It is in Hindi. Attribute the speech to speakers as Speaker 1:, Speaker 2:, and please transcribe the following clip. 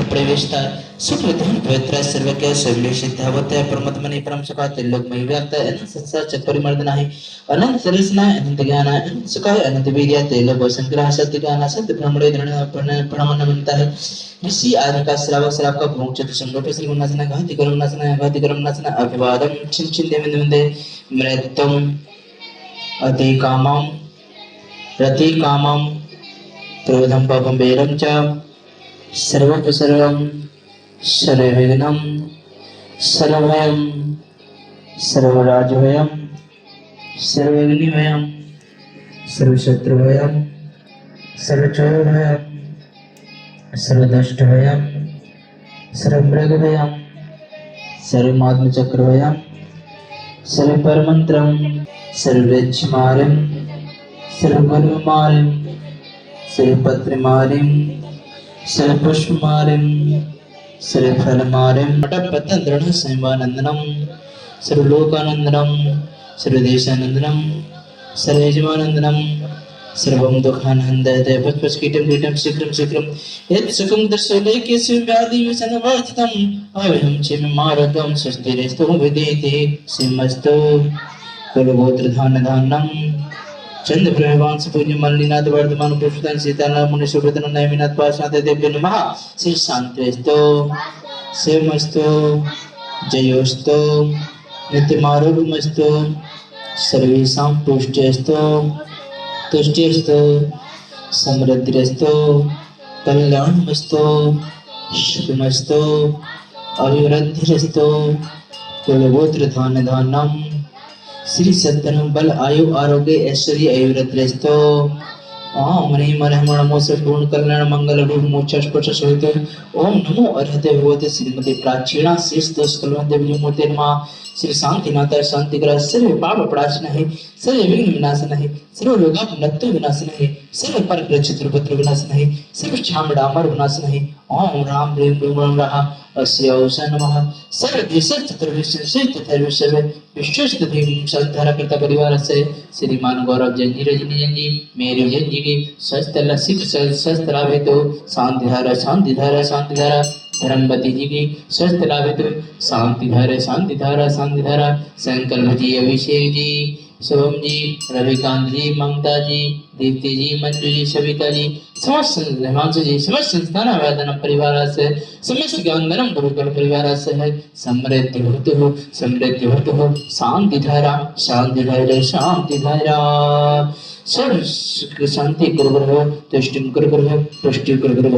Speaker 1: प्रवेशता सुप्रधान पवित्र सर्वज्ञ सर्वसिद्धावत परमात्मने परम सुखाय त्रिलोकमय व्याप्त अनंत संसार परिमर्दन आहे अनंत सरसना अनंत ज्ञान अनंत सुखाय अनंत विद्या त्रिलोक संग्रह सत्य ज्ञान सत्य ब्रह्मणे प्रणमन बनता है ऋषि आदि का श्रावक श्राव का भूचत संगोट श्री नाचना घाति करम नाचना अभिवादम छिन छिन देवेंद्र वंदे मृतम अति कामम रति कामम क्रोधम पापम बेरम च सर्वं सर्वविघ्नं सर्वभयं सर्वराजभयं सर्वग्निभयं सर्वशत्रुभयं सर्वचोरभयं सर्वदष्टभयं सर्वमृगभयं सर्वमात्मचक्रभयं सर्वपरमन्त्रं सर्ववेक्षमार्यं सर्वगर्वमार्यं सर्वपत्रमार्यं सर्वपुष्पमार्यं सर्वफलमार्यं पटपतन्द्रणः संवानन्दनं सर्वलोकानन्दनं सर्वदेशानन्दनं सर्वयजमानन्दनं सर्वं दुःखानन्दयते पुष्पस्कीटं शीघ्रं यत् सुखं दर्शयलेकेषु व्याधिविषणवर्जितम् अभयं क्षेममारोग्यं स्वस्तिरस्तु विदेति सिंहस्तु कुलगोत्रधान्यधान्यं चंद्र प्रभावान से पूज्य मल्लिनाथ वर्धमान पुष्पदान सीताराम मुनि सुब्रतन नैमिनाथ पाशनाथ देव्य नमः श्री शांतिस्तु शिवमस्तु जयोस्तु नित्यमारोग्यमस्तु सर्वेषां पुष्टिस्तु तुष्टिस्तु समृद्धिस्तु कल्याणमस्तु सुखमस्तु अभिवृद्धिस्तु कुलगोत्र धान्यधान्यं श्री सत्तरम बल आयु आरोग्य ऐश्वर्य आयुर्द्रस्तो ओम ह्रीं मरहमण मोक्ष पूर्ण कल्याण मंगल रूप मोक्ष स्पर्श सहित ओम नमो अर्हते भगवते श्रीमती प्राचीना शेष दोष कलवंत देवी मूर्ति नमः श्री शांतिनाथ शांतिग्रह सर्व पाप प्रणाशन है सर्व विघ्न विनाशन है सर्व रोगाप नत्तु विनाशन है सर्व पर चित्रपत्र विनाशन है सर्व छामडामर विनाशन है ओम राम ह्रीं ब्रह्म रहा अस्यौष नमः सर्व देश चतुर्विश्व से चतुर्विश्व विश्वस्त भीम संधारा कृत परिवार से श्रीमान गौरव जंजी रजनी जंजी मेरी जंजी की स्वस्थ लसित स्वस्थ लाभे तो शांति धारा धर्मवती जी की स्वस्थ लाभे तो शांति धारा संकल्प जी अभिषेक जी शुभम जी रविकांत जी ममता जी दीप्ति जी मंजू जी सविता जी समस्त हिमांशु जी समस्त संस्थान वेदन परिवार से समस्त ज्ञानधर्म गुरुकुल परिवार से है समृद्धि होते हो शांति धारा सर्व शांति गुरु तुष्टि गुरु